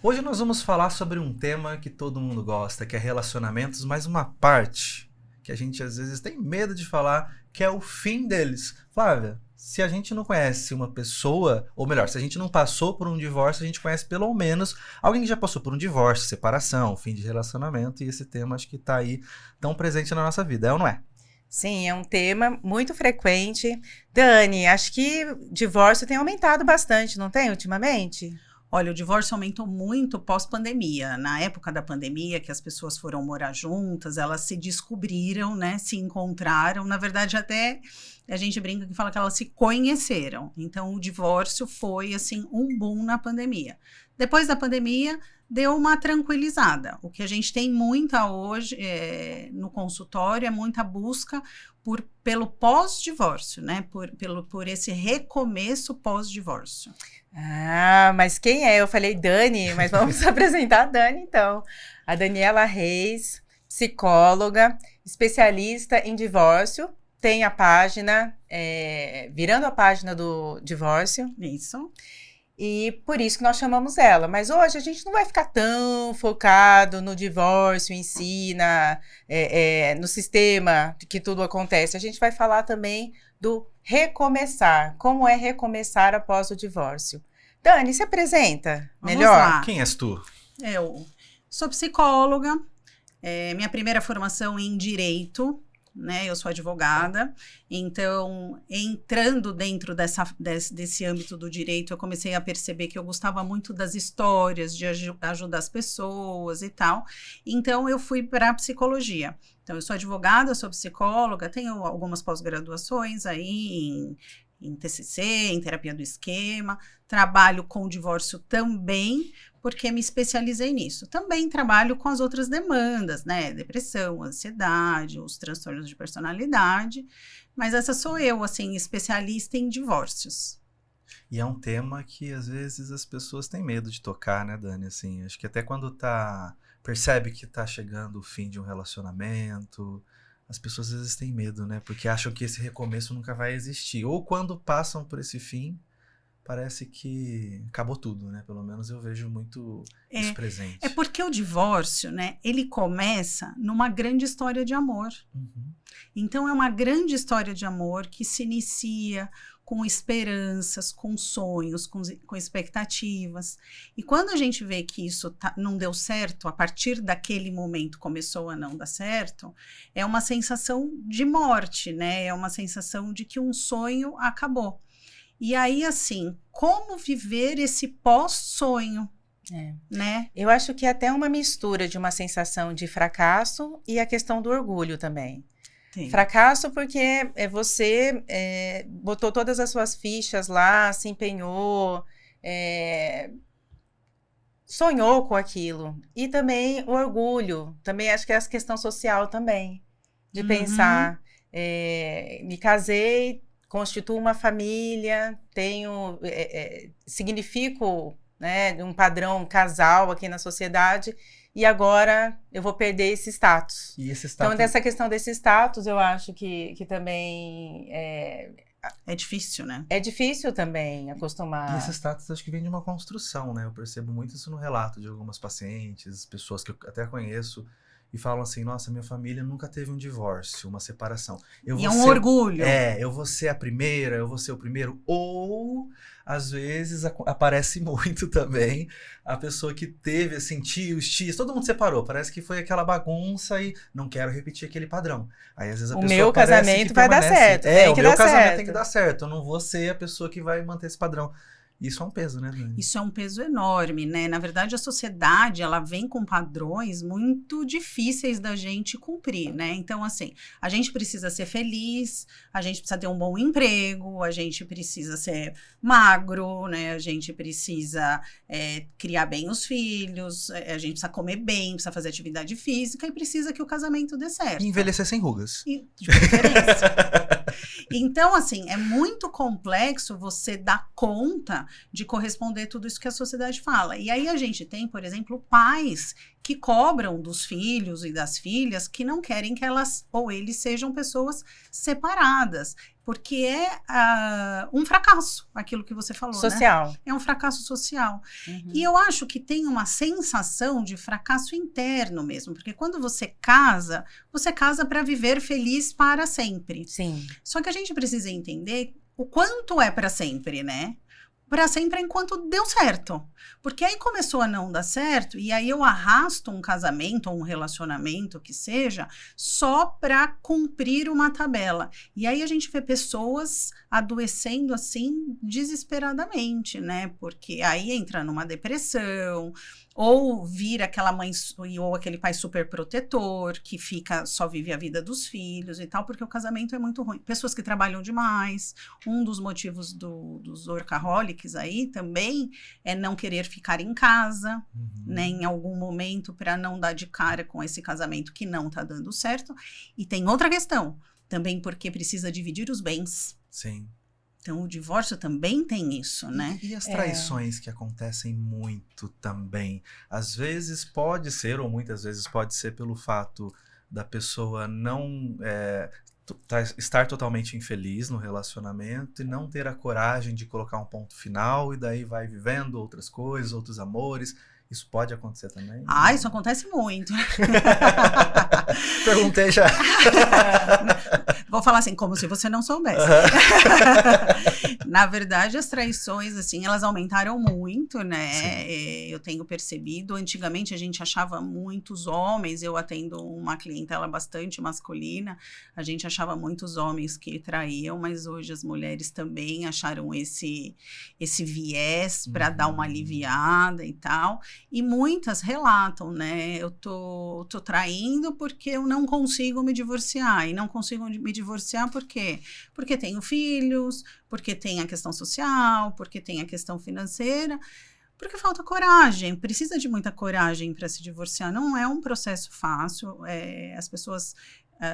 Hoje nós vamos falar sobre um tema que todo mundo gosta, que é relacionamentos, mas uma parte que a gente às vezes tem medo de falar, que é o fim deles. Flávia, se a gente não conhece uma pessoa, ou melhor, se a gente não passou por um divórcio, a gente conhece pelo menos alguém que já passou por um divórcio, separação, fim de relacionamento, e esse tema acho que está aí tão presente na nossa vida, é ou não é? Sim, é um tema muito frequente. Dani, acho que divórcio tem aumentado bastante, não tem, ultimamente? Olha, o divórcio aumentou muito pós-pandemia. Na época da pandemia, que as pessoas foram morar juntas, elas se descobriram, né? Se encontraram. Na verdade, até a gente brinca que fala que elas se conheceram. Então, o divórcio foi, assim, um boom na pandemia. Depois da pandemia, deu uma tranquilizada. O que a gente tem muita hoje no consultório é muita busca pelo pós-divórcio, né? Por esse recomeço pós-divórcio. Ah, mas quem é? Eu falei Dani, mas vamos apresentar a Dani, então. A Daniela Reis, psicóloga, especialista em divórcio, tem a página, Virando a Página do Divórcio. Isso. E por isso que nós chamamos ela. Mas hoje a gente não vai ficar tão focado no divórcio em si, no sistema que tudo acontece. A gente vai falar também do recomeçar. Como é recomeçar após o divórcio? Dani, se apresenta melhor. Vamos lá. Quem és tu? Eu sou psicóloga, minha primeira formação em direito, né? Eu sou advogada, então, entrando dentro desse âmbito do direito, eu comecei a perceber que eu gostava muito das histórias, de ajudar as pessoas e tal. Então, eu fui para a psicologia. Então, eu sou advogada, sou psicóloga, tenho algumas pós-graduações aí em TCC, em terapia do esquema, trabalho com divórcio também, porque me especializei nisso. Também trabalho com as outras demandas, né? Depressão, ansiedade, os transtornos de personalidade, mas essa sou eu, assim, especialista em divórcios. E é um tema que às vezes as pessoas têm medo de tocar, né, Dani? Assim, acho que até quando percebe que tá chegando o fim de um relacionamento, as pessoas às vezes têm medo, né? Porque acham que esse recomeço nunca vai existir. Ou quando passam por esse fim, parece que acabou tudo, né? Pelo menos eu vejo muito isso presente. É porque o divórcio, né? Ele começa numa grande história de amor. Uhum. Então, é uma grande história de amor que se inicia com esperanças, com sonhos, com expectativas. E quando a gente vê que isso não deu certo, a partir daquele momento começou a não dar certo, é uma sensação de morte, né? É uma sensação de que um sonho acabou. E aí, assim, como viver esse pós-sonho, né? Eu acho que é até uma mistura de uma sensação de fracasso e a questão do orgulho também. Sim. Fracasso porque você botou todas as suas fichas lá, se empenhou, sonhou com aquilo. E também o orgulho, também acho que é a questão social também, de pensar, me casei, constituo uma família, significo, né, um padrão casal aqui na sociedade, e agora eu vou perder esse status. E esse status... Então, dessa questão desse status, eu acho que também é difícil, né? É difícil também acostumar. E esse status acho que vem de uma construção, né? Eu percebo muito isso no relato de algumas pacientes, pessoas que eu até conheço, e falam assim, nossa, minha família nunca teve um divórcio, uma separação. E é um orgulho. Eu vou ser a primeira, eu vou ser o primeiro. Ou, às vezes, aparece muito também a pessoa que teve, assim, tios, tias, todo mundo separou. Parece que foi aquela bagunça e não quero repetir aquele padrão. Aí, às vezes, a pessoa meu casamento vai dar certo. O meu casamento tem que dar certo. Eu não vou ser a pessoa que vai manter esse padrão. Isso é um peso, né, Dani? Isso é um peso enorme, né? Na verdade, a sociedade, ela vem com padrões muito difíceis da gente cumprir, né? Então, assim, a gente precisa ser feliz, a gente precisa ter um bom emprego, a gente precisa ser magro, né? A gente precisa criar bem os filhos, a gente precisa comer bem, precisa fazer atividade física e precisa que o casamento dê certo. E envelhecer sem rugas. De preferência. Então, assim, é muito complexo você dar conta de corresponder tudo isso que a sociedade fala. E aí a gente tem, por exemplo, pais que cobram dos filhos e das filhas que não querem que elas ou eles sejam pessoas separadas, porque é um fracasso, aquilo que você falou, Social. né? É um fracasso social. Uhum. E eu acho que tem uma sensação de fracasso interno mesmo, porque quando você casa para viver feliz para sempre. Sim. Só que a gente precisa entender o quanto é para sempre, né? Para sempre enquanto deu certo. Porque aí começou a não dar certo, e aí eu arrasto um casamento ou um relacionamento que seja, só para cumprir uma tabela. E aí a gente vê pessoas adoecendo assim desesperadamente, né? Porque aí entra numa depressão, ou vira aquela mãe ou aquele pai super protetor, que só vive a vida dos filhos e tal, porque o casamento é muito ruim. Pessoas que trabalham demais. Um dos motivos dos workaholics aí também é não querer ficar em casa, né, em algum momento, para não dar de cara com esse casamento que não tá dando certo. E tem outra questão, também porque precisa dividir os bens. Sim. Então, o divórcio também tem isso, né? E as traições que acontecem muito também? Às vezes pode ser, ou muitas vezes pode ser pelo fato da pessoa não estar totalmente infeliz no relacionamento e não ter a coragem de colocar um ponto final, e daí vai vivendo outras coisas, outros amores. Isso pode acontecer também? Isso acontece muito. Perguntei já. Vou falar assim, como se você não soubesse. Na verdade, as traições, assim, elas aumentaram muito, né? Eu tenho percebido. Antigamente, a gente achava muitos homens. Eu atendo uma clientela bastante masculina. A gente achava muitos homens que traíam, mas hoje as mulheres também acharam esse viés para dar uma aliviada e tal. E muitas relatam, né? Eu tô traindo porque eu não consigo me divorciar. E não consigo me divorciar por quê? Porque tenho filhos, porque tem a questão social, porque tem a questão financeira, porque falta coragem. Precisa de muita coragem para se divorciar. Não é um processo fácil. As pessoas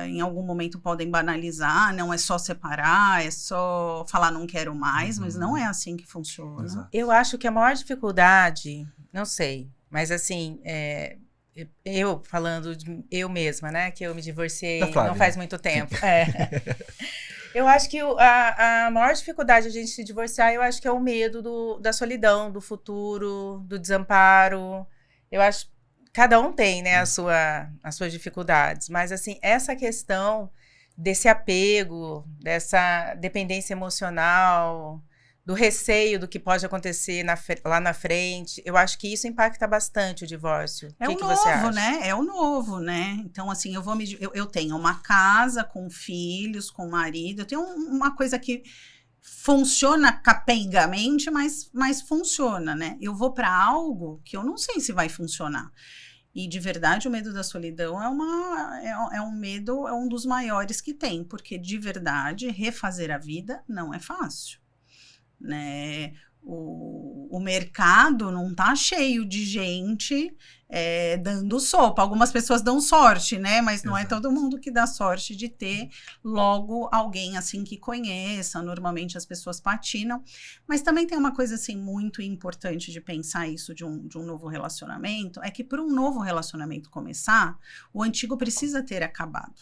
em algum momento podem banalizar, não é só separar, é só falar não quero mais, mas não é assim que funciona. Exato. Eu acho que a maior dificuldade, não sei, mas assim, eu falando de eu mesma, né, que eu me divorciei não faz muito tempo. Eu acho que a maior dificuldade de a gente se divorciar, eu acho que é o medo da solidão, do futuro, do desamparo. Eu acho cada um tem, né, as suas dificuldades, mas assim, essa questão desse apego, dessa dependência emocional, do receio do que pode acontecer lá na frente, eu acho que isso impacta bastante o divórcio. O que você acha? Né? É o novo, né? Então, assim, eu tenho uma casa com filhos, com marido, eu tenho uma coisa que funciona capengamente, mas funciona, né? Eu vou para algo que eu não sei se vai funcionar. E, de verdade, o medo da solidão é um medo, é um dos maiores que tem, porque, de verdade, refazer a vida não é fácil, né? O mercado não tá cheio de gente dando sopa. Algumas pessoas dão sorte, né? Mas não é todo mundo que dá sorte de ter logo alguém assim que conheça. Normalmente as pessoas patinam. Mas também tem uma coisa assim muito importante de pensar isso de um novo relacionamento, é que para um novo relacionamento começar, o antigo precisa ter acabado.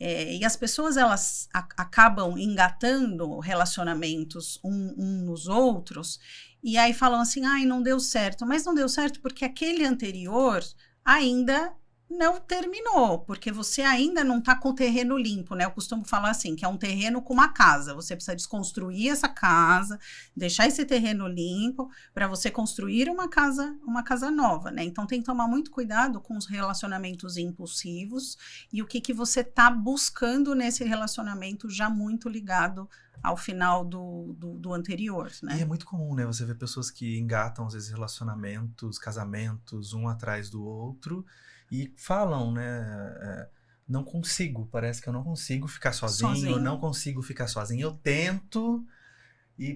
E as pessoas, elas acabam engatando relacionamentos um nos outros, e aí falam assim, ai, não deu certo. Mas não deu certo porque aquele anterior ainda não terminou, porque você ainda não está com o terreno limpo, né? Eu costumo falar assim, que é um terreno com uma casa. Você precisa desconstruir essa casa, deixar esse terreno limpo para você construir uma casa nova, né? Então tem que tomar muito cuidado com os relacionamentos impulsivos e o que você está buscando nesse relacionamento já muito ligado ao final do anterior, né? E é muito comum, né? Você vê pessoas que engatam, às vezes, relacionamentos, casamentos, um atrás do outro, e falam, né? Não consigo, parece que eu não consigo ficar sozinho. Eu não consigo ficar sozinho. Eu tento, e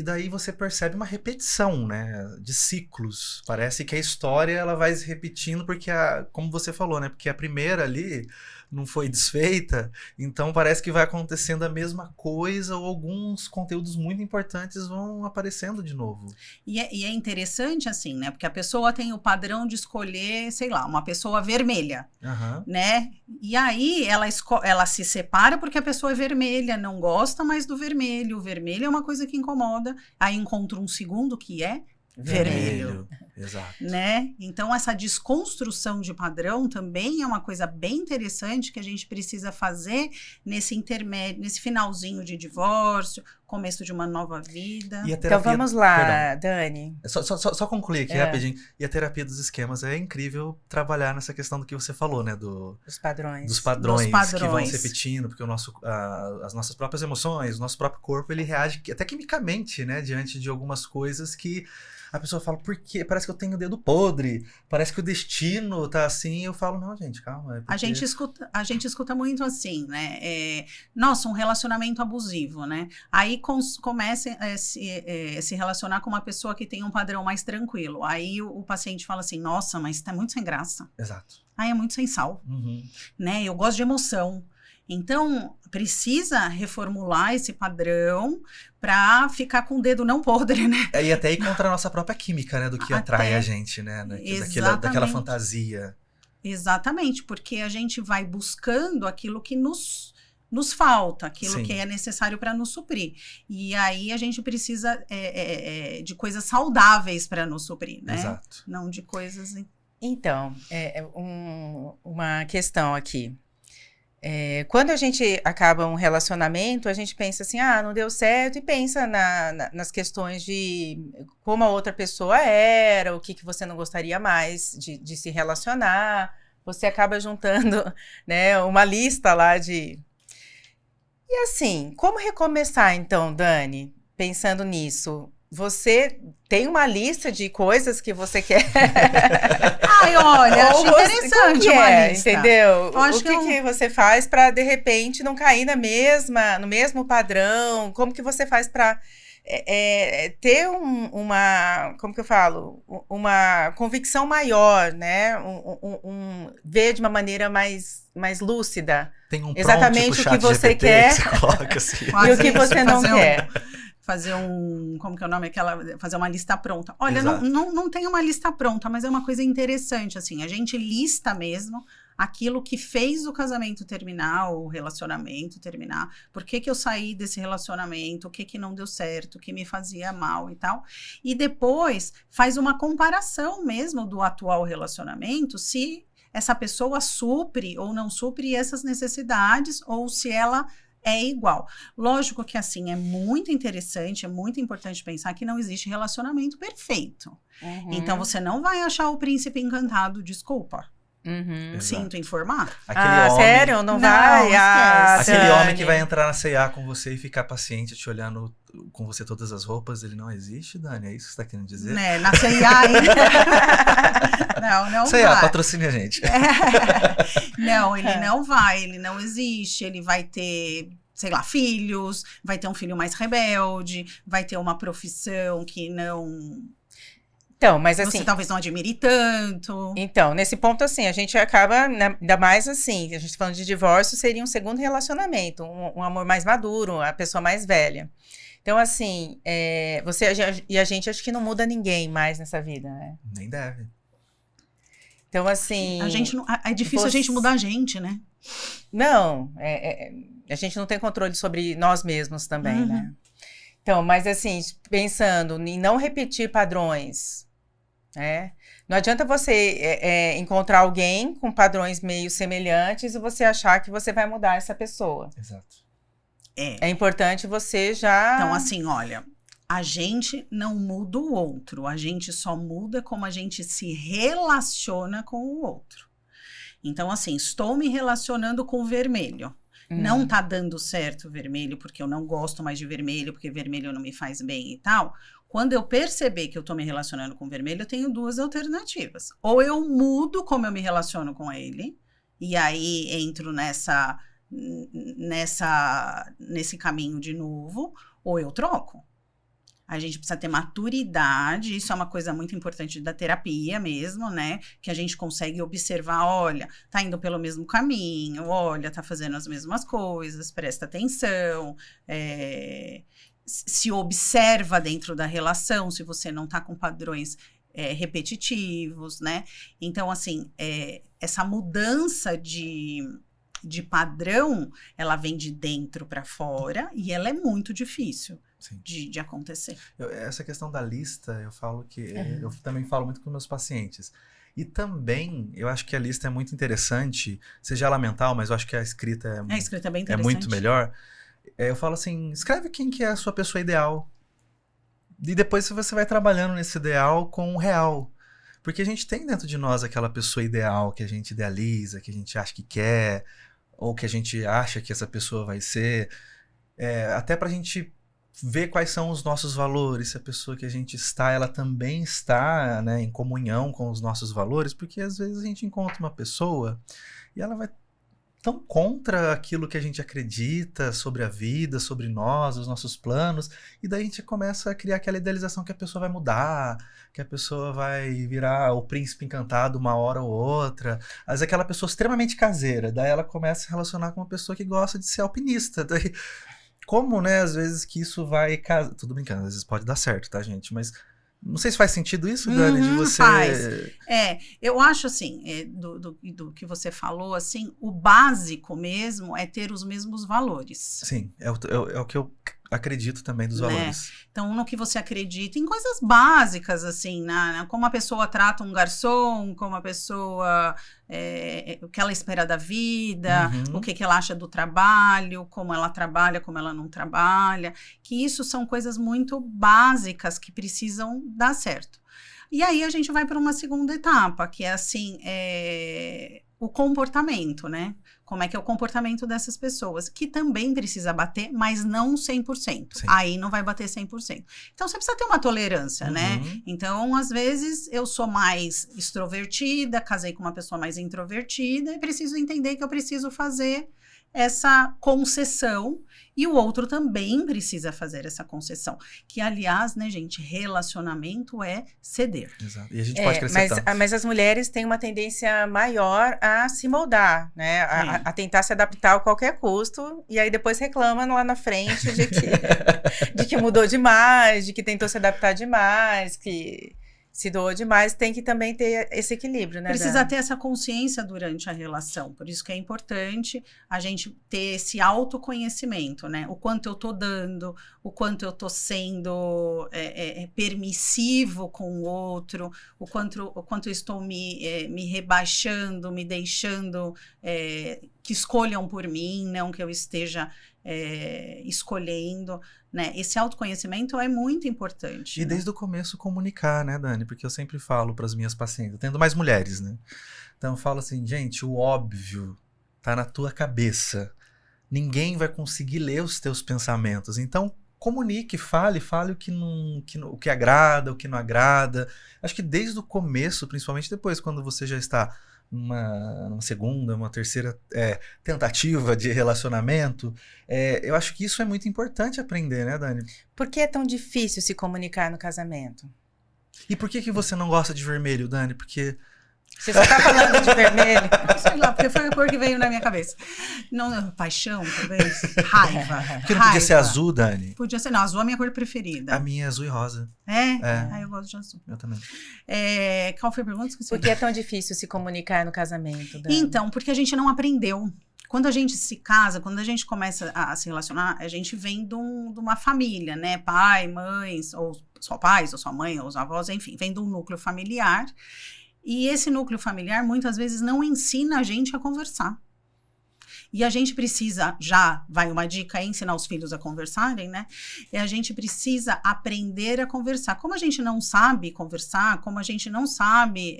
daí você percebe uma repetição, né? De ciclos. Parece que a história ela vai se repetindo, porque, como você falou, né? Porque a primeira ali não foi desfeita, então parece que vai acontecendo a mesma coisa ou alguns conteúdos muito importantes vão aparecendo de novo. E é interessante assim, né? Porque a pessoa tem o padrão de escolher, sei lá, uma pessoa vermelha, Aham. né? E aí ela se separa porque a pessoa é vermelha, não gosta mais do vermelho. O vermelho é uma coisa que incomoda. Aí encontra um segundo que é vermelho. Exato. Né? Então, essa desconstrução de padrão também é uma coisa bem interessante que a gente precisa fazer nesse intermédio, nesse finalzinho de divórcio, começo de uma nova vida. E a Então terapia, vamos lá, perdão, Dani. só concluir aqui rapidinho. E a terapia dos esquemas é incrível trabalhar nessa questão do que você falou, né? Os padrões. Dos padrões Dos que vão padrões. se repetindo, porque as nossas próprias emoções, o nosso próprio corpo, ele reage até quimicamente, né? Diante de algumas coisas que a pessoa fala, por quê? Parece que eu tenho o dedo podre, parece que o destino tá assim. Eu falo, não, gente, calma. É porque... A gente escuta muito assim, né? Nossa, um relacionamento abusivo, né? Aí começa a se relacionar com uma pessoa que tem um padrão mais tranquilo. Aí o paciente fala assim, nossa, mas tá muito sem graça. Exato. Aí é muito sem sal, Uhum. né? Eu gosto de emoção. Então, precisa reformular esse padrão para ficar com o dedo não podre, né? E até ir contra a nossa própria química, né? Do que atrai a gente, né? Daquela fantasia. Exatamente, porque a gente vai buscando aquilo que nos falta, aquilo Sim. que é necessário para nos suprir. E aí a gente precisa de coisas saudáveis para nos suprir, né? Exato. Não de coisas... Então, uma questão aqui. Quando a gente acaba um relacionamento, a gente pensa assim, não deu certo, e pensa nas questões de como a outra pessoa era, o que você não gostaria mais de se relacionar. Você acaba juntando, né, uma lista lá de... E assim, como recomeçar então, Dani, pensando nisso? Você tem uma lista de coisas que você quer... Ai, olha, acho interessante uma lista. Entendeu? Eu acho o que você faz para de repente não cair no mesmo padrão? Como que você faz para ter como que eu falo? Uma convicção maior, né? Ver de uma maneira mais lúcida. Tem um exatamente prompt o que você GPT quer que você coloca assim. e o que você não quer. Fazer como que é o nome? Fazer uma lista pronta. Olha, Exato. não tem uma lista pronta, mas é uma coisa interessante, assim, a gente lista mesmo aquilo que fez o casamento terminar, o relacionamento terminar, por que eu saí desse relacionamento, o que não deu certo, o que me fazia mal e tal, e depois faz uma comparação mesmo do atual relacionamento, se essa pessoa supre ou não supre essas necessidades, ou se ela é igual. Lógico que, assim, é muito interessante, é muito importante pensar que não existe relacionamento perfeito. Uhum. Então, você não vai achar o príncipe encantado, desculpa. Uhum. Sinto informar. Aquele homem, sério? Não vai? Esquece. aquele Dani. homem que vai entrar na C&A com você e ficar paciente te olhando com você todas as roupas, ele não existe, Dani? É isso que você tá querendo dizer? Né, na C&A ainda. não C&A, vai. patrocine a gente. Não, ele não vai, ele não existe, ele vai ter, sei lá, filhos, vai ter um filho mais rebelde, vai ter uma profissão que não... Então, mas assim... Você talvez não admire tanto. Então, nesse ponto, assim, a gente acaba, né, ainda mais assim, a gente falando de divórcio, seria um segundo relacionamento, um amor mais maduro, a pessoa mais velha. Então, assim, a gente acho que não muda ninguém mais nessa vida, né? Nem deve. Então, assim... É difícil a gente mudar a gente, né? Não, a gente não tem controle sobre nós mesmos também, né? Então, mas assim, pensando em não repetir padrões, né? Não adianta você encontrar alguém com padrões meio semelhantes e você achar que você vai mudar essa pessoa. Exato. É importante você já... Então, assim, olha, a gente não muda o outro, a gente só muda como a gente se relaciona com o outro. Então, assim, estou me relacionando com o vermelho. Não tá dando certo o vermelho, porque eu não gosto mais de vermelho, porque vermelho não me faz bem e tal. Quando eu perceber que eu tô me relacionando com o vermelho, eu tenho duas alternativas. Ou eu mudo como eu me relaciono com ele, e aí entro nesse caminho de novo, ou eu troco. a gente precisa ter maturidade, isso é uma coisa muito importante da terapia mesmo, né? Que a gente consegue observar, olha, tá indo pelo mesmo caminho, olha, tá fazendo as mesmas coisas, presta atenção, se observa dentro da relação, se você não tá com padrões repetitivos, né? Então, assim, essa mudança de padrão, ela vem de dentro para fora e ela é muito difícil de acontecer. Essa questão da lista, eu falo que eu também falo muito com meus pacientes. E também, eu acho que a lista é muito interessante, seja ela mental, mas eu acho que a escrita é bem interessante. É muito melhor. Eu falo assim, escreve quem que é a sua pessoa ideal. E depois você vai trabalhando nesse ideal com o real. Porque a gente tem dentro de nós aquela pessoa ideal que a gente idealiza, que a gente acha que quer, ou que a gente acha que essa pessoa vai ser. Até pra gente ver quais são os nossos valores, se a pessoa que a gente está, ela também está, né, em comunhão com os nossos valores, porque às vezes a gente encontra uma pessoa e ela vai tão contra aquilo que a gente acredita sobre a vida, sobre nós, os nossos planos, e daí a gente começa a criar aquela idealização que a pessoa vai mudar, que a pessoa vai virar o príncipe encantado uma hora ou outra, às vezes aquela pessoa extremamente caseira, daí ela começa a se relacionar com uma pessoa que gosta de ser alpinista, daí como, né, às vezes que isso vai casar, tudo brincando, às vezes pode dar certo, tá, gente, mas não sei se faz sentido isso, Dani, de você... Faz. Eu acho assim, do que você falou, assim, o básico mesmo é ter os mesmos valores. Sim, é o que eu acredito também dos valores. Então, no que você acredita, em coisas básicas, assim, como a pessoa trata um garçom, como a pessoa... o que ela espera da vida, o que ela acha do trabalho, como ela trabalha, como ela não trabalha, que isso são coisas muito básicas que precisam dar certo. E aí a gente vai para uma segunda etapa, que é assim, o comportamento, né? Como é que é o comportamento dessas pessoas, que também precisa bater, mas não 100%. Sim. Aí não vai bater 100%. Então, você precisa ter uma tolerância, né? Então, às vezes, eu sou mais extrovertida, casei com uma pessoa mais introvertida, e preciso entender que eu preciso fazer essa concessão, e o outro também precisa fazer essa concessão. Que, aliás, né, gente, relacionamento é ceder. Exato. E a gente pode crescer tanto. Mas as mulheres têm uma tendência maior a se moldar, né? A tentar se adaptar a qualquer custo, e aí depois reclamam lá na frente de que mudou demais, de que tentou se adaptar demais, que... se doou demais, tem que também ter esse equilíbrio, né? Precisa ter essa consciência durante a relação. Por isso que é importante a gente ter esse autoconhecimento, né? O quanto eu tô dando, o quanto eu tô sendo permissivo com o outro, o quanto eu estou me rebaixando, me deixando que escolham por mim, não que eu esteja escolhendo, né? Esse autoconhecimento é muito importante. E desde o começo comunicar, né, Dani? Porque eu sempre falo para as minhas pacientes, tendo mais mulheres, né? Então eu falo assim, gente, o óbvio tá na tua cabeça. Ninguém vai conseguir ler os teus pensamentos. Então comunique, fale o que agrada, o que não agrada. Acho que desde o começo, principalmente depois, quando você já está numa segunda, uma terceira tentativa de relacionamento, eu acho que isso é muito importante aprender, né, Dani? Por que é tão difícil se comunicar no casamento? E por que você não gosta de vermelho, Dani? Porque... Você só tá falando de vermelho? Sei lá, porque foi a cor que veio na minha cabeça. Não, paixão, talvez. Raiva. Porque não podia ser azul, Dani? Podia ser, não. Azul é a minha cor preferida. A minha é azul e rosa. Eu gosto de azul. Eu também. Qual foi a pergunta? Esqueci. Por que é tão difícil se comunicar no casamento, Dani? Então, porque a gente não aprendeu. Quando a gente se casa, quando a gente começa a se relacionar, a gente vem de uma família, né? Pai, mães, ou só pais, ou só mãe, ou os avós, enfim. Vem de um núcleo familiar. E esse núcleo familiar, muitas vezes, não ensina a gente a conversar. E a gente precisa, uma dica é ensinar os filhos a conversarem, né? E a gente precisa aprender a conversar. Como a gente não sabe conversar, como a gente não sabe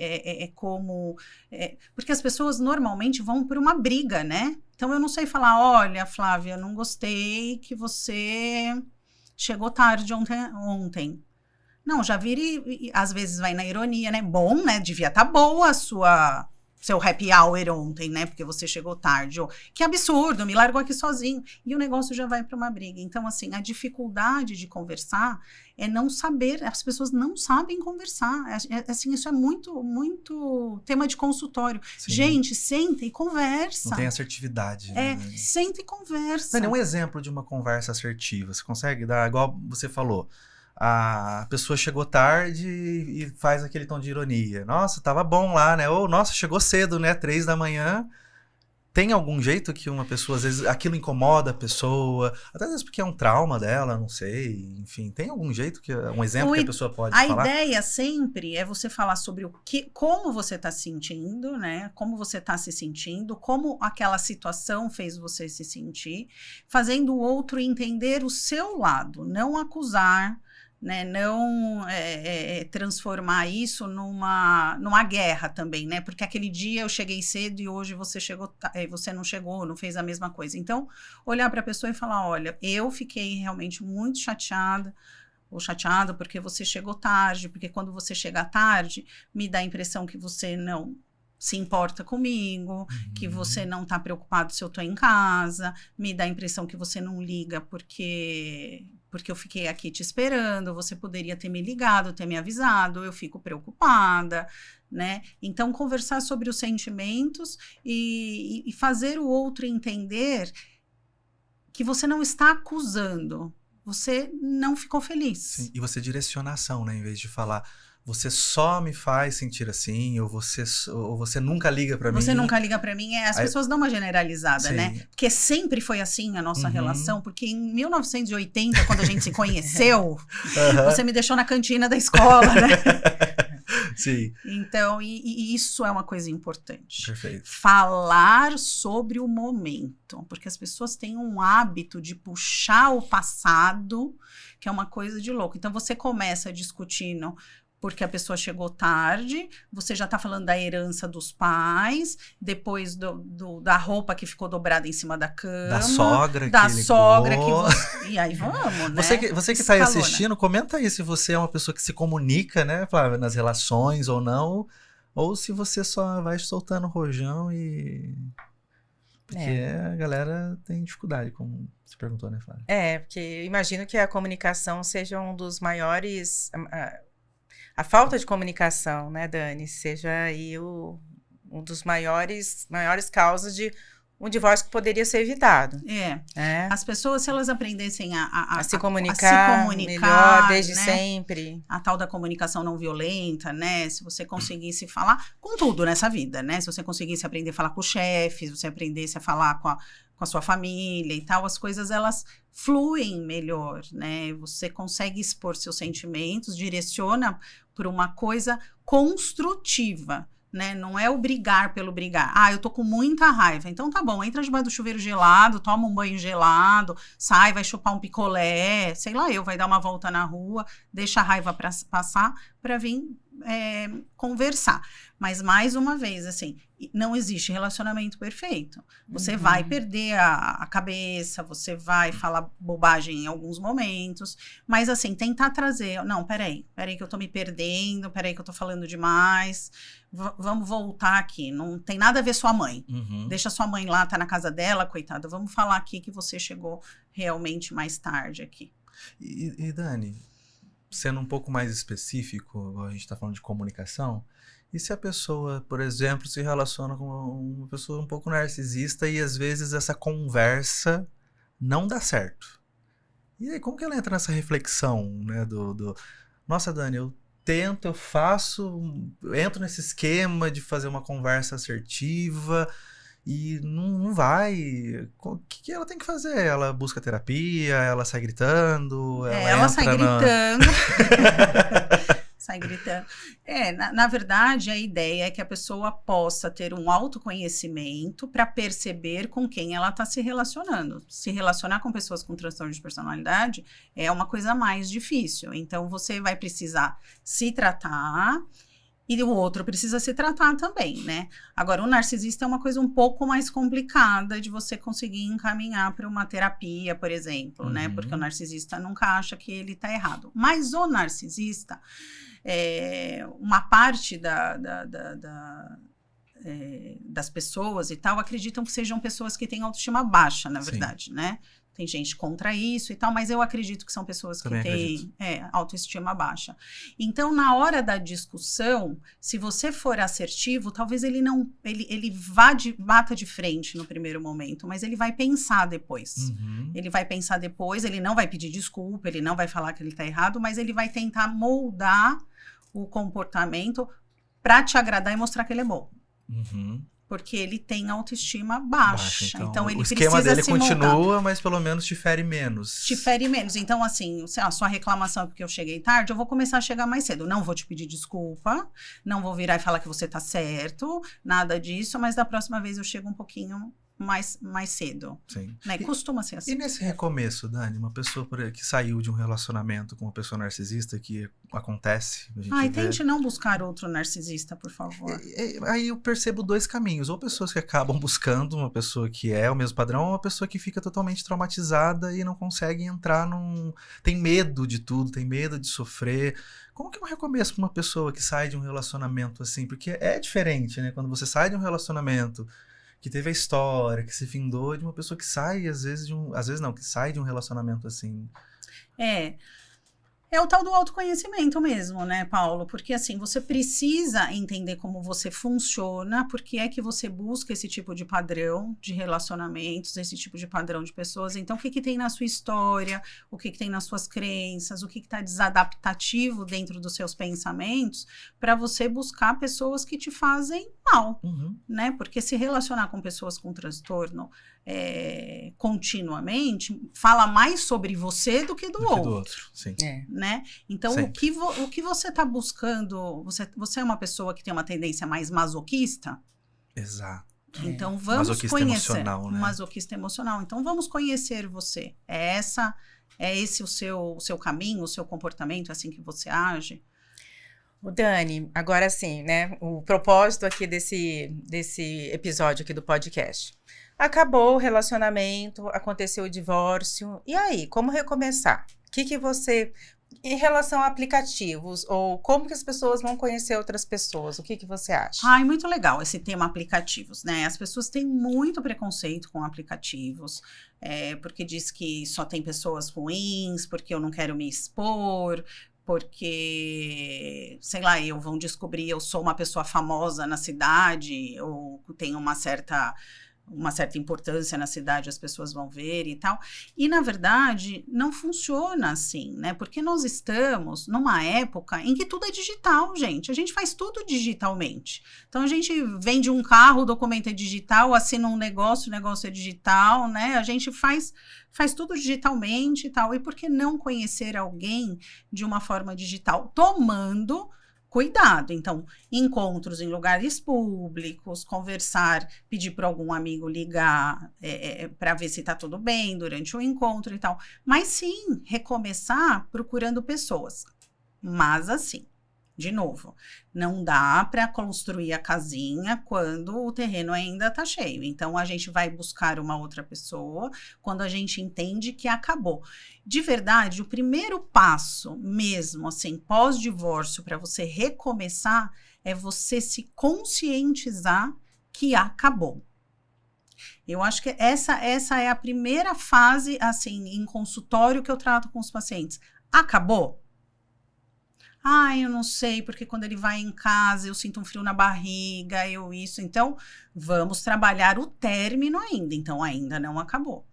porque as pessoas normalmente vão por uma briga, né? Então, eu não sei falar, olha, Flávia, eu não gostei que você chegou tarde ontem. Não, já vira e às vezes vai na ironia, né? Bom, né? Devia estar boa a sua seu happy hour ontem, né? Porque você chegou tarde. Ou, que absurdo, me largou aqui sozinho. E o negócio já vai para uma briga. Então, assim, a dificuldade de conversar é não saber, as pessoas não sabem conversar. Assim, isso é muito, muito tema de consultório. Sim. Gente, senta e conversa. Não tem assertividade. Né? Senta e conversa. Dani, um exemplo de uma conversa assertiva. Você consegue dar, igual você falou, a pessoa chegou tarde e faz aquele tom de ironia. Nossa, tava bom lá, né? Ou, nossa, chegou cedo, né? 3 da manhã. Tem algum jeito que uma pessoa, às vezes, aquilo incomoda a pessoa, até às vezes porque é um trauma dela, não sei, enfim, tem algum jeito, um exemplo que a pessoa pode falar? A ideia sempre é você falar sobre como você está se sentindo, né? Como você está se sentindo, como aquela situação fez você se sentir, fazendo o outro entender o seu lado, não acusar, né, não transformar isso numa guerra também, né? Porque aquele dia eu cheguei cedo e hoje você você não chegou, não fez a mesma coisa. Então, olhar para a pessoa e falar, olha, eu fiquei realmente muito chateada ou chateado porque você chegou tarde, porque quando você chega tarde, me dá a impressão que você não se importa comigo, que você não está preocupado se eu estou em casa, me dá a impressão que você não liga porque eu fiquei aqui te esperando, você poderia ter me ligado, ter me avisado, eu fico preocupada, né? Então, conversar sobre os sentimentos e fazer o outro entender que você não está acusando, você não ficou feliz. Sim, e você direciona a ação, né? Em vez de falar, você só me faz sentir assim, ou você nunca liga pra mim. Você nunca liga pra mim. As pessoas dão uma generalizada, Sim. né? Porque sempre foi assim a nossa relação. Porque em 1980, quando a gente se conheceu, você me deixou na cantina da escola, né? Sim. Então, e isso é uma coisa importante. Perfeito. Falar sobre o momento. Porque as pessoas têm um hábito de puxar o passado, que é uma coisa de louco. Então, você começa discutindo porque a pessoa chegou tarde, você já tá falando da herança dos pais, depois da roupa que ficou dobrada em cima da cama. Da sogra que você... E aí vamos, né? Você que tá aí assistindo, comenta aí se você é uma pessoa que se comunica, né, Flávia, nas relações ou não, ou se você só vai soltando rojão e... Porque a galera tem dificuldade, como você perguntou, né, Flávia? Porque eu imagino que a comunicação seja um dos maiores... A falta de comunicação, né, Dani, seja aí um dos maiores causas de um divórcio que poderia ser evitado. As pessoas, se elas aprendessem a se comunicar melhor desde sempre. A tal da comunicação não violenta, né? Se você conseguisse falar com tudo nessa vida, né? Se você conseguisse aprender a falar com o chefe, se você aprendesse a falar com a sua família e tal, as coisas elas fluem melhor, né? Você consegue expor seus sentimentos, direciona por uma coisa construtiva, né? Não é o brigar pelo brigar. Eu tô com muita raiva. Então tá bom, entra debaixo do chuveiro gelado, toma um banho gelado, sai, vai chupar um picolé, sei lá, vai dar uma volta na rua, deixa a raiva passar para vir conversar. Mas, mais uma vez, assim, não existe relacionamento perfeito. Você vai perder a cabeça, você vai falar bobagem em alguns momentos, mas, assim, tentar trazer... Não, peraí que eu tô me perdendo, peraí que eu tô falando demais, vamos voltar aqui, não tem nada a ver sua mãe. Deixa sua mãe lá, tá na casa dela, coitada, vamos falar aqui que você chegou realmente mais tarde aqui. E Dani, sendo um pouco mais específico, a gente tá falando de comunicação, e se a pessoa, por exemplo, se relaciona com uma pessoa um pouco narcisista e às vezes essa conversa não dá certo? E aí, como que ela entra nessa reflexão, né, nossa, Dani, eu tento, eu faço, entro nesse esquema de fazer uma conversa assertiva e não vai. O que ela tem que fazer? Ela busca terapia, ela sai gritando, ela sai gritando. Sai gritando. Na verdade, a ideia é que a pessoa possa ter um autoconhecimento para perceber com quem ela está se relacionando. Se relacionar com pessoas com transtorno de personalidade é uma coisa mais difícil. Então, você vai precisar se tratar e o outro precisa se tratar também, né? Agora, o narcisista é uma coisa um pouco mais complicada de você conseguir encaminhar para uma terapia, por exemplo, né? Porque o narcisista nunca acha que ele está errado. Mas o narcisista... uma parte das pessoas e tal acreditam que sejam pessoas que têm autoestima baixa, na verdade, né? Tem gente contra isso e tal, mas eu acredito que são pessoas que têm autoestima baixa. Então, na hora da discussão, se você for assertivo, talvez ele não, ele bata de frente no primeiro momento, mas ele vai pensar depois. Ele vai pensar depois, ele não vai pedir desculpa, ele não vai falar que ele está errado, mas ele vai tentar moldar o comportamento para te agradar e mostrar que ele é bom. Porque ele tem autoestima baixa. Então ele precisa se moldar. O esquema dele continua, mas pelo menos te fere menos. Te fere menos. Então, assim, a sua reclamação é porque eu cheguei tarde, eu vou começar a chegar mais cedo. Não vou te pedir desculpa, não vou virar e falar que você tá certo, nada disso, mas da próxima vez eu chego um pouquinho mais cedo. Sim. Né? Costuma ser assim. E nesse recomeço, Dani, uma pessoa que saiu de um relacionamento com uma pessoa narcisista, que acontece... Tente não buscar outro narcisista, por favor. Aí eu percebo dois caminhos. Ou pessoas que acabam buscando uma pessoa que é o mesmo padrão, ou uma pessoa que fica totalmente traumatizada e não consegue entrar tem medo de tudo, tem medo de sofrer. Como que é um recomeço para uma pessoa que sai de um relacionamento assim? Porque é diferente, né? Quando você sai de um relacionamento que teve a história, que se findou, de uma pessoa que sai, que sai de um relacionamento assim. É o tal do autoconhecimento mesmo, né, Paulo? Porque, assim, você precisa entender como você funciona, porque é que você busca esse tipo de padrão de relacionamentos, esse tipo de padrão de pessoas. Então, o que tem na sua história, o que tem nas suas crenças, o que está desadaptativo dentro dos seus pensamentos, para você buscar pessoas que te fazem mal, né? Porque se relacionar com pessoas com transtorno continuamente, fala mais sobre você do que do outro. Sim. Né? Então, o que você está buscando, você é uma pessoa que tem uma tendência mais masoquista? Exato. Então, vamos masoquista conhecer. Emocional, né? Masoquista emocional. Então, vamos conhecer você. É esse o seu caminho, o seu comportamento, é assim que você age? O Dani, agora sim, né? O propósito aqui desse episódio aqui do podcast. Acabou o relacionamento, aconteceu o divórcio. E aí, como recomeçar? O que você... Em relação a aplicativos, ou como que as pessoas vão conhecer outras pessoas, o que você acha? Muito legal esse tema aplicativos, né? As pessoas têm muito preconceito com aplicativos, porque diz que só tem pessoas ruins, porque eu não quero me expor, porque, sei lá, vão descobrir eu sou uma pessoa famosa na cidade, ou tenho uma certa importância na cidade, as pessoas vão ver e tal. E, na verdade, não funciona assim, né? Porque nós estamos numa época em que tudo é digital, gente. A gente faz tudo digitalmente. Então, a gente vende um carro, o documento é digital, assina um negócio, o negócio é digital, né? A gente faz tudo digitalmente e tal. E por que não conhecer alguém de uma forma digital? Tomando cuidado. Então, encontros em lugares públicos, conversar, pedir para algum amigo ligar para ver se está tudo bem durante o encontro e tal. Mas sim, recomeçar procurando pessoas. Mas assim, de novo, não dá para construir a casinha quando o terreno ainda está cheio. Então, a gente vai buscar uma outra pessoa quando a gente entende que acabou. De verdade, o primeiro passo mesmo, assim, pós-divórcio, para você recomeçar, é você se conscientizar que acabou. Eu acho que essa é a primeira fase, assim, em consultório que eu trato com os pacientes. Acabou? Eu não sei, porque quando ele vai em casa, eu sinto um frio na barriga, Então, vamos trabalhar o término ainda. Então, ainda não acabou.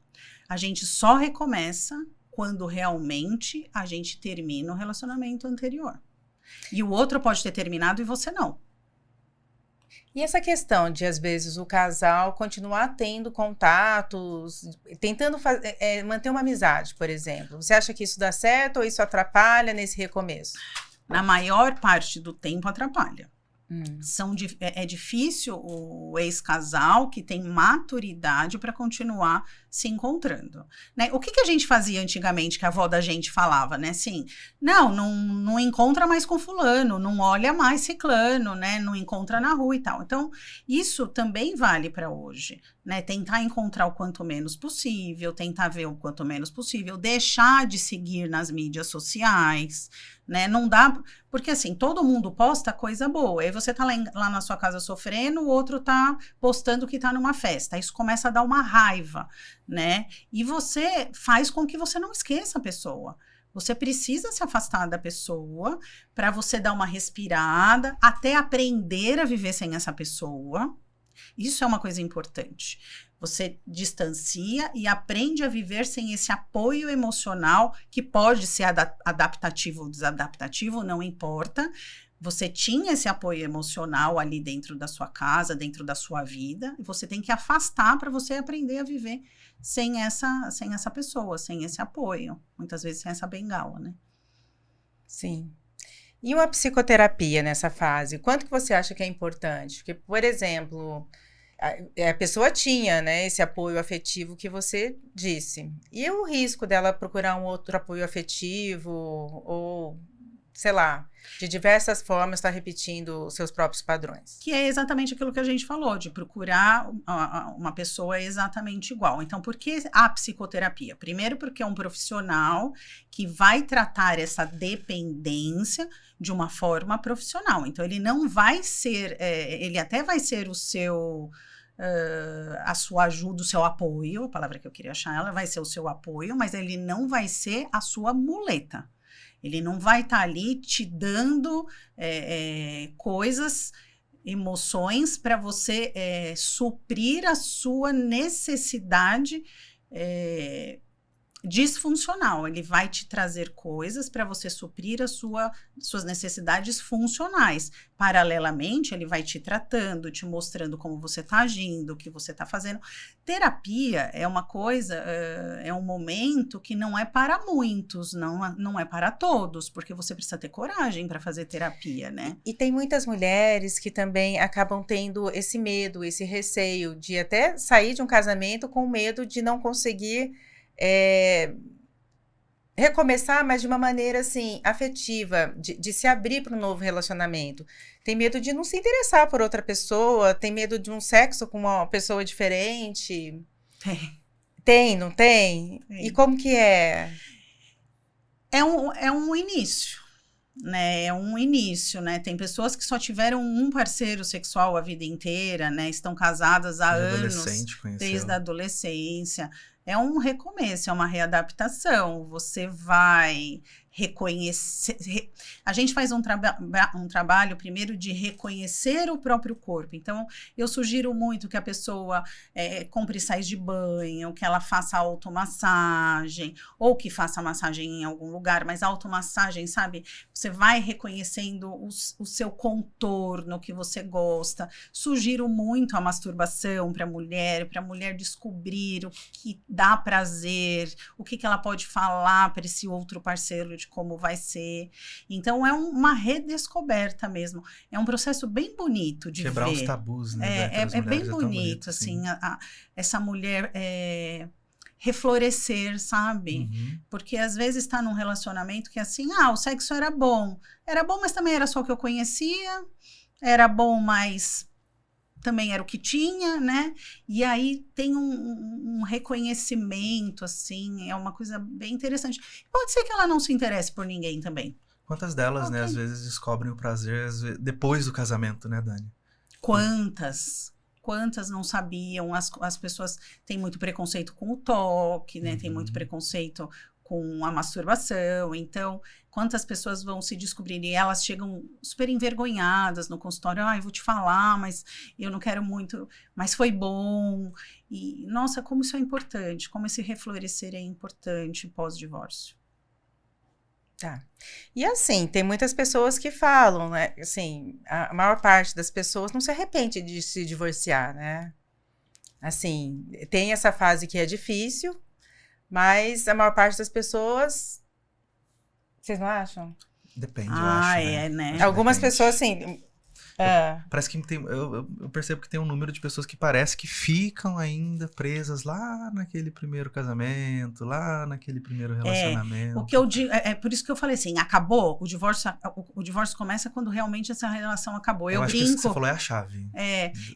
A gente só recomeça quando realmente a gente termina o relacionamento anterior. E o outro pode ter terminado e você não. E essa questão de, às vezes, o casal continuar tendo contatos, tentando manter uma amizade, por exemplo. Você acha que isso dá certo ou isso atrapalha nesse recomeço? Na maior parte do tempo atrapalha. É difícil o ex-casal que tem maturidade para continuar se encontrando, né? O que a gente fazia antigamente, que a avó da gente falava, né? Assim, não encontra mais com fulano, não olha mais ciclano, né? Não encontra na rua e tal. Então, isso também vale para hoje, né? Tentar encontrar o quanto menos possível, tentar ver o quanto menos possível, deixar de seguir nas mídias sociais, né? Não dá, porque assim, todo mundo posta coisa boa, aí você tá lá na sua casa sofrendo, o outro tá postando que tá numa festa, isso começa a dar uma raiva, né? E você faz com que você não esqueça a pessoa. Você precisa se afastar da pessoa para você dar uma respirada, até aprender a viver sem essa pessoa. Isso é uma coisa importante. Você distancia e aprende a viver sem esse apoio emocional, que pode ser adaptativo ou desadaptativo, não importa. Você tinha esse apoio emocional ali dentro da sua casa, dentro da sua vida, e você tem que afastar para você aprender a viver sem essa pessoa, sem esse apoio. Muitas vezes sem essa bengala, né? Sim. E uma psicoterapia nessa fase? Quanto que você acha que é importante? Porque, por exemplo, a pessoa tinha, né, esse apoio afetivo que você disse. E o risco dela procurar um outro apoio afetivo ou, sei lá, de diversas formas estar repetindo os seus próprios padrões? Que é exatamente aquilo que a gente falou, de procurar uma pessoa exatamente igual. Então, por que a psicoterapia? Primeiro, porque é um profissional que vai tratar essa dependência de uma forma profissional. Então, ele não vai ser, ele até vai ser o seu... a sua ajuda, o seu apoio, a palavra que eu queria achar, ela vai ser o seu apoio, mas ele não vai ser a sua muleta. Ele não vai estar ali te dando coisas, emoções para você suprir a sua necessidade disfuncional. Ele vai te trazer coisas para você suprir suas necessidades funcionais. Paralelamente, ele vai te tratando, te mostrando como você está agindo, o que você está fazendo. Terapia é uma coisa, é um momento que não é para muitos, não é para todos, porque você precisa ter coragem para fazer terapia, né? E tem muitas mulheres que também acabam tendo esse medo, esse receio de até sair de um casamento com medo de não conseguir recomeçar, mas de uma maneira assim, afetiva, de se abrir para um novo relacionamento. Tem medo de não se interessar por outra pessoa, tem medo de um sexo com uma pessoa diferente. Tem, não tem? Tem. E como que é? É um início. Né, é um início, né? Tem pessoas que só tiveram um parceiro sexual a vida inteira, né? Estão casadas há anos, desde a adolescência. É um recomeço, é uma readaptação. Você vai reconhecer... A gente faz um trabalho primeiro de reconhecer o próprio corpo. Então, eu sugiro muito que a pessoa compre sais de banho, que ela faça automassagem, ou que faça massagem em algum lugar, mas automassagem, sabe? Você vai reconhecendo o seu contorno, o que você gosta. Sugiro muito a masturbação para a mulher descobrir o que dá prazer, o que ela pode falar para esse outro parceiro de como vai ser. Então, é uma redescoberta mesmo. É um processo bem bonito de quebrar ver. os tabus, né? É bem bonito, assim, essa mulher reflorescer, sabe? Uhum. Porque às vezes está num relacionamento que assim, o sexo era bom, mas também era só o que eu conhecia, era bom, mas também era o que tinha, né? E aí tem um reconhecimento, assim, é uma coisa bem interessante. Pode ser que ela não se interesse por ninguém também. Quantas delas, né, às vezes descobrem o prazer depois do casamento, né, Dani? Quantas não sabiam? As pessoas têm muito preconceito com o toque, né? Tem muito preconceito com a masturbação. Então, quantas pessoas vão se descobrir e elas chegam super envergonhadas no consultório. Eu vou te falar, mas eu não quero muito, mas foi bom. E, nossa, como isso é importante, como esse reflorescer é importante pós-divórcio. Tá. E assim, tem muitas pessoas que falam, né? Assim, a maior parte das pessoas não se arrepende de se divorciar, né? Assim, tem essa fase que é difícil, mas a maior parte das pessoas... Vocês não acham? Depende, eu acho, né? Algumas Depende. pessoas, assim... Parece que eu percebo que tem um número de pessoas que parece que ficam ainda presas lá naquele primeiro casamento, lá naquele primeiro relacionamento. O que eu digo, é por isso que eu falei assim, acabou, o divórcio começa quando realmente essa relação acabou. Eu acho que isso que você falou é a chave.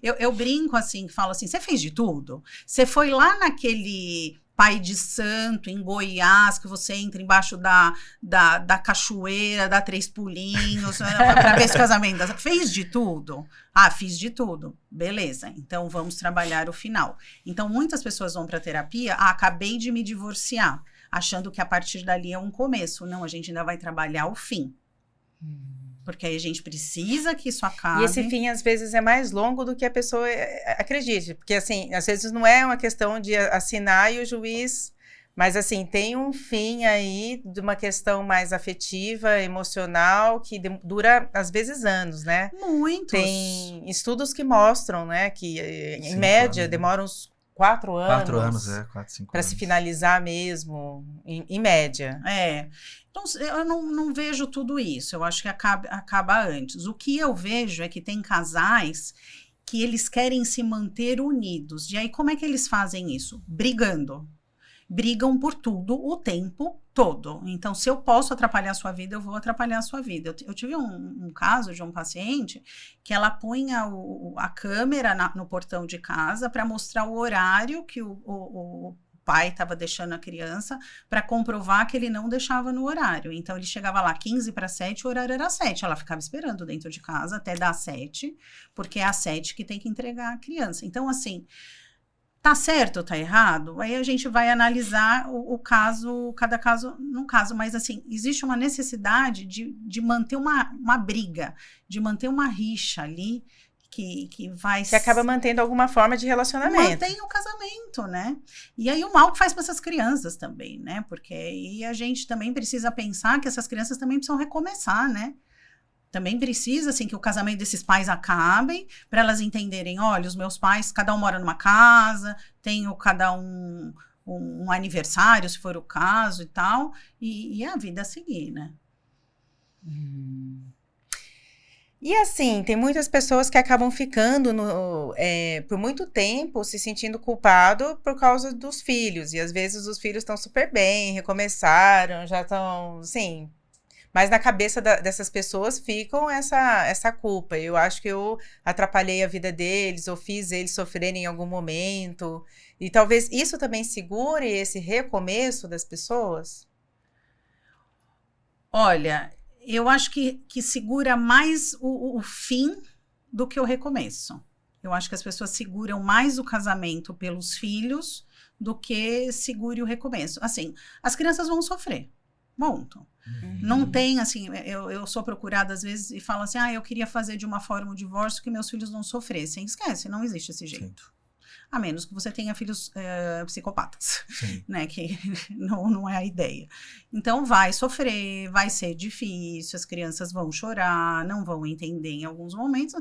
Eu brinco assim, falo assim, você fez de tudo? Você foi lá naquele Pai de Santo, em Goiás, que você entra embaixo da cachoeira, dá 3 pulinhos, para ver esse casamento. Fez de tudo? Ah, fiz de tudo. Beleza, então vamos trabalhar o final. Então, muitas pessoas vão para terapia, acabei de me divorciar, achando que a partir dali é um começo. Não, a gente ainda vai trabalhar o fim. Porque aí a gente precisa que isso acabe. E esse fim, às vezes, é mais longo do que a pessoa acredite. Porque, assim, às vezes não é uma questão de assinar e o juiz... Mas, assim, tem um fim aí de uma questão mais afetiva, emocional, que dura, às vezes, anos, né? Muitos. Tem estudos que mostram, né? Que, em 5 média, anos, demora uns 4 anos. 4 anos, 4, 5 para anos. se finalizar mesmo, em média. Então, eu não vejo tudo isso. Eu acho que acaba antes. O que eu vejo é que tem casais que eles querem se manter unidos. E aí, como é que eles fazem isso? Brigando. Brigam por tudo o tempo todo. Então, se eu posso atrapalhar a sua vida, eu vou atrapalhar a sua vida. Eu tive um caso de um paciente que ela punha a câmera no portão de casa para mostrar o horário que o pai estava deixando a criança, para comprovar que ele não deixava no horário. Então, ele chegava lá 6:45, o horário era 7. Ela ficava esperando dentro de casa até dar 7, porque é às 7 que tem que entregar a criança. Então, assim... Tá certo ou tá errado? Aí a gente vai analisar o caso, cada caso num caso, mas assim, existe uma necessidade de manter uma briga, de manter uma rixa ali, que vai... Que acaba mantendo alguma forma de relacionamento. Mantém o casamento, né? E aí o mal que faz para essas crianças também, né? Porque aí a gente também precisa pensar que essas crianças também precisam recomeçar, né? Também precisa, assim, que o casamento desses pais acabem, para elas entenderem, olha, os meus pais, cada um mora numa casa, tenho cada um aniversário, se for o caso e tal, e a vida a seguir, né? E assim, tem muitas pessoas que acabam ficando por muito tempo se sentindo culpado por causa dos filhos, e às vezes os filhos estão super bem, recomeçaram, já estão, assim... Mas na cabeça dessas pessoas ficam essa culpa. Eu acho que eu atrapalhei a vida deles, ou fiz eles sofrerem em algum momento. E talvez isso também segure esse recomeço das pessoas? Olha, eu acho que segura mais o fim do que o recomeço. Eu acho que as pessoas seguram mais o casamento pelos filhos do que segure o recomeço. Assim, as crianças vão sofrer. Ponto. Não tem, assim, eu sou procurada às vezes e falo assim, eu queria fazer de uma forma o divórcio que meus filhos não sofressem. Esquece, não existe esse jeito. Sim. A menos que você tenha filhos psicopatas, né, que não é a ideia. Então vai sofrer, vai ser difícil, as crianças vão chorar, não vão entender em alguns momentos,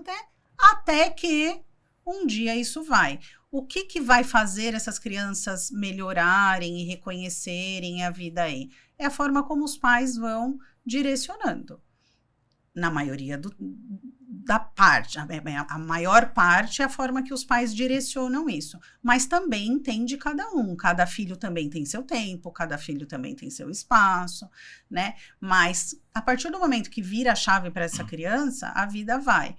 até que um dia isso vai. O que vai fazer essas crianças melhorarem e reconhecerem a vida aí? É a forma como os pais vão direcionando. Na maioria da parte, a maior parte é a forma que os pais direcionam isso. Mas também tem de cada um. Cada filho também tem seu tempo, cada filho também tem seu espaço, né? Mas a partir do momento que vira a chave para essa criança, a vida vai.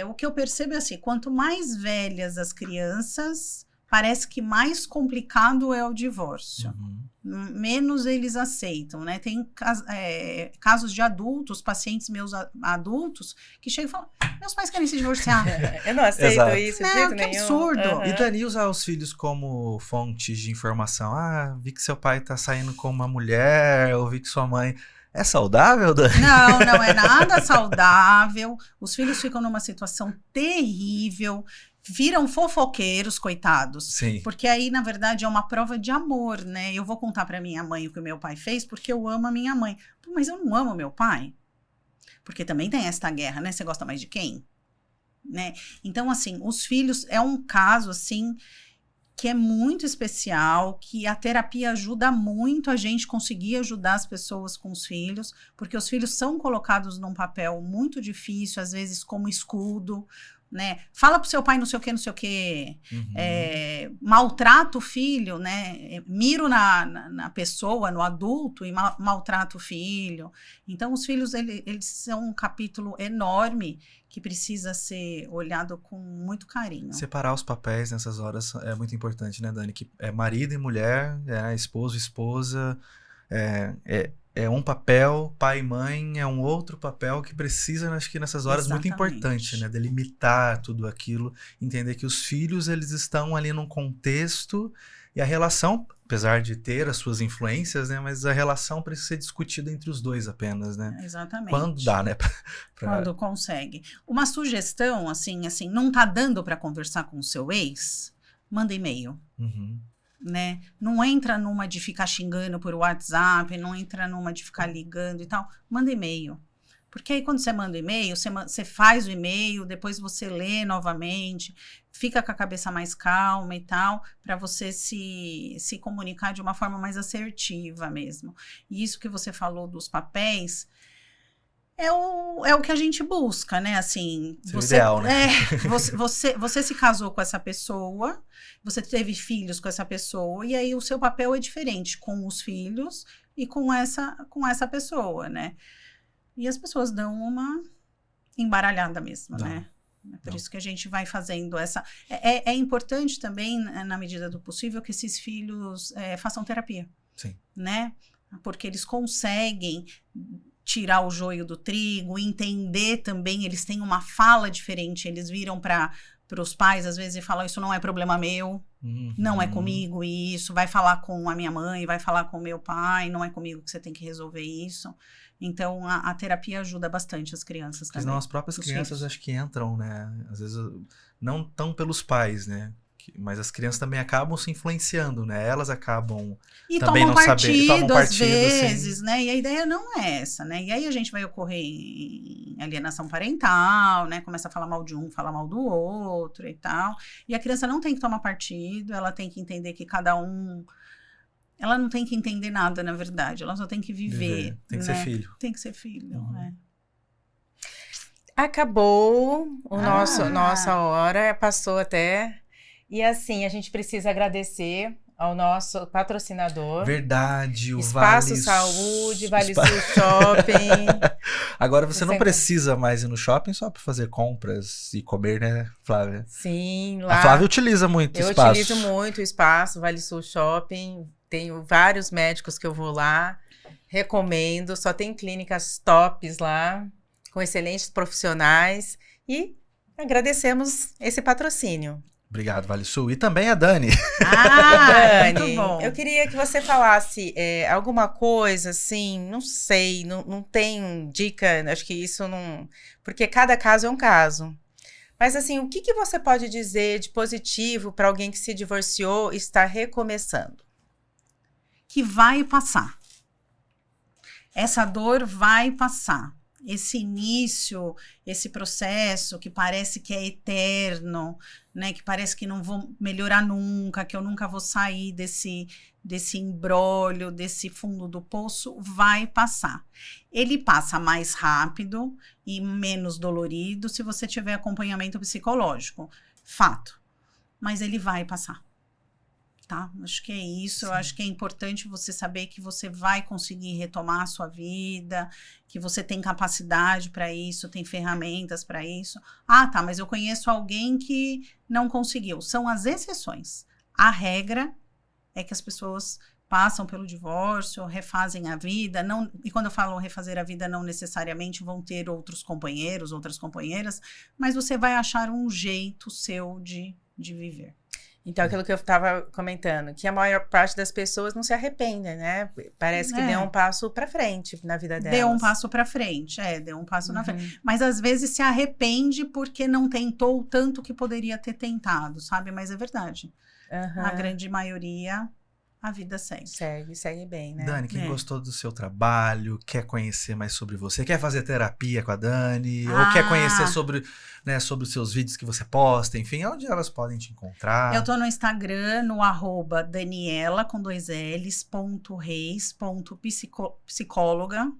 O que eu percebo é assim, quanto mais velhas as crianças, parece que mais complicado é o divórcio. Menos eles aceitam, né? Tem casos de adultos, pacientes meus adultos, que chegam e falam, meus pais querem se divorciar. Eu não aceito Exato. isso de jeito que nenhum. absurdo. E Dani, usar os filhos como fontes de informação. Vi que seu pai tá saindo com uma mulher, ou vi que sua mãe... É saudável, Dani? Não é nada saudável. Os filhos ficam numa situação terrível, viram fofoqueiros, coitados. Sim. Porque aí, na verdade, é uma prova de amor, né? Eu vou contar pra minha mãe o que o meu pai fez, porque eu amo a minha mãe. Mas eu não amo meu pai? Porque também tem esta guerra, né? Você gosta mais de quem? Né? Então, assim, os filhos é um caso, assim... que é muito especial, que a terapia ajuda muito a gente conseguir ajudar as pessoas com os filhos, porque os filhos são colocados num papel muito difícil, às vezes como escudo, né? Fala pro seu pai não sei o quê, maltrata o filho, né? Miro na pessoa, no adulto e maltrata o filho. Então, os filhos, eles são um capítulo enorme que precisa ser olhado com muito carinho. Separar os papéis nessas horas é muito importante, né, Dani? Que é marido e mulher, esposo e esposa, é um papel, pai e mãe é um outro papel que precisa, acho que nessas horas, muito importante, né? Delimitar tudo aquilo, entender que os filhos, eles estão ali num contexto e a relação, apesar de ter as suas influências, né? Mas a relação precisa ser discutida entre os dois apenas, né? Exatamente. Quando dá, né? Quando consegue. Uma sugestão, assim, não tá dando para conversar com o seu ex? Manda e-mail. Né? Não entra numa de ficar xingando por WhatsApp, não entra numa de ficar ligando e tal. Manda e-mail. Porque aí quando você manda e-mail, você faz o e-mail, depois você lê novamente, fica com a cabeça mais calma e tal, para você se comunicar de uma forma mais assertiva mesmo. E isso que você falou dos papéis é o que a gente busca, né? Assim, ideal, né? Você se casou com essa pessoa, você teve filhos com essa pessoa, e aí o seu papel é diferente com os filhos e com essa pessoa, né? E as pessoas dão uma embaralhada mesmo, né? É por isso que a gente vai fazendo essa... É importante também, na medida do possível, que esses filhos façam terapia. Sim. Né? Porque eles conseguem tirar o joio do trigo, entender também, eles têm uma fala diferente, eles viram para os pais, às vezes, e falam, isso não é problema meu, não é comigo isso, vai falar com a minha mãe, vai falar com o meu pai, não é comigo que você tem que resolver isso. Então, a terapia ajuda bastante as crianças também. Senão as próprias crianças acho que entram, né? Às vezes, não tão pelos pais, né? Mas as crianças também acabam se influenciando, né? Elas acabam e também tomam partido, às vezes, assim. Né? E a ideia não é essa, né? E aí a gente vai ocorrer em alienação parental, né? Começa a falar mal de um, falar mal do outro e tal. E a criança não tem que tomar partido, ela tem que entender que cada um... Ela não tem que entender nada, na verdade. Ela só tem que viver. Tem que ser filho. Tem que ser filho, né? Acabou nossa hora, passou até... E assim, a gente precisa agradecer ao nosso patrocinador. Verdade, o Espaço Saúde, Vale Sul Shopping. Agora você não precisa mais ir no shopping só para fazer compras e comer, né, Flávia? Sim, lá. A Flávia utiliza muito o espaço. Eu utilizo muito o espaço, Vale Sul Shopping. Tenho vários médicos que eu vou lá. Recomendo. Só tem clínicas tops lá, com excelentes profissionais. E agradecemos esse patrocínio. Obrigado, Vale Sul. E também a Dani. Dani, muito bom. Eu queria que você falasse alguma coisa, assim, não sei, não tem dica, acho que isso não... Porque cada caso é um caso. Mas, assim, o que você pode dizer de positivo para alguém que se divorciou e está recomeçando? Que vai passar. Essa dor vai passar. Esse início, esse processo que parece que é eterno, né? Que parece que não vou melhorar nunca, que eu nunca vou sair desse imbróglio, desse fundo do poço, vai passar. Ele passa mais rápido e menos dolorido se você tiver acompanhamento psicológico. Fato. Mas ele vai passar. Tá? Acho que é isso. Sim. Eu acho que é importante você saber que você vai conseguir retomar a sua vida, que você tem capacidade para isso, tem ferramentas para isso. Ah, tá, mas eu conheço alguém que não conseguiu. São as exceções. A regra é que as pessoas passam pelo divórcio, refazem a vida. Não, e quando eu falo refazer a vida, não necessariamente vão ter outros companheiros, outras companheiras, mas você vai achar um jeito seu de viver. Então, aquilo que eu estava comentando, que a maior parte das pessoas não se arrependem, né? Parece que deu um passo para frente na vida delas. Deu um passo para frente, deu um passo na frente. Mas, às vezes, se arrepende porque não tentou o tanto que poderia ter tentado, sabe? Mas é verdade. A grande maioria a vida segue. Segue bem, né? Dani, quem gostou do seu trabalho, quer conhecer mais sobre você, quer fazer terapia com a Dani, ou quer conhecer sobre, né, sobre os seus vídeos que você posta, enfim, onde elas podem te encontrar? Eu tô no Instagram, no @Daniela, com 2 L's, .reis, psicóloga.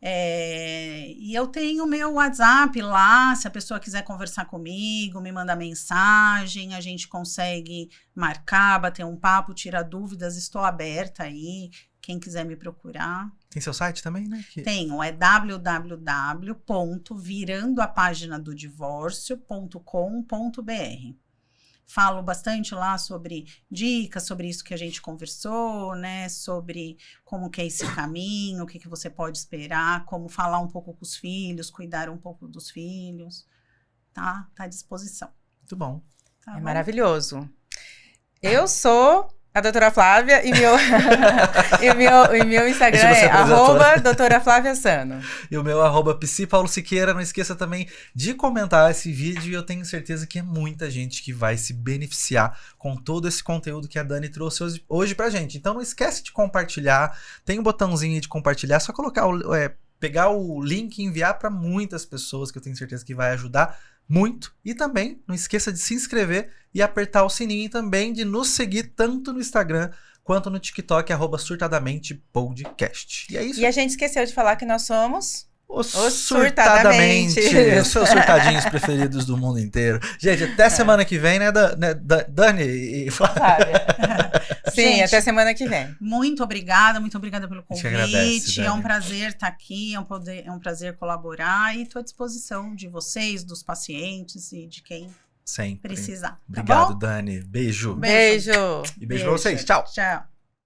E eu tenho meu WhatsApp lá, se a pessoa quiser conversar comigo, me mandar mensagem, a gente consegue marcar, bater um papo, tirar dúvidas, estou aberta aí, quem quiser me procurar. Tem seu site também, né? Tenho, é www.virandoapaginadodivorcio.com.br. Falo bastante lá sobre dicas, sobre isso que a gente conversou, né? Sobre como que é esse caminho, o que você pode esperar, como falar um pouco com os filhos, cuidar um pouco dos filhos. Tá à disposição. Muito bom. Tá maravilhoso. Eu sou a doutora Flávia e meu, e meu Instagram é @doutora Flávia Sano. E o meu @psipaulo_siqueira. Não esqueça também de comentar esse vídeo e eu tenho certeza que é muita gente que vai se beneficiar com todo esse conteúdo que a Dani trouxe hoje pra gente. Então não esquece de compartilhar, tem um botãozinho aí de compartilhar, só colocar pegar o link e enviar para muitas pessoas que eu tenho certeza que vai ajudar muito. E também não esqueça de se inscrever e apertar o sininho e também de nos seguir tanto no Instagram quanto no TikTok, @surtadamentepodcast. E é isso. E a gente esqueceu de falar que nós somos os Surtadamente. Os seus surtadinhos preferidos do mundo inteiro. Gente, até semana que vem, né, Dani e Flávia? Sim, gente, até semana que vem. Muito obrigada pelo convite. Agradece, é um prazer estar aqui, é um prazer colaborar e estou à disposição de vocês, dos pacientes e de quem sempre precisar. Obrigado, tá bom? Dani. Beijo. Beijo. E beijo pra vocês. Tchau. Tchau.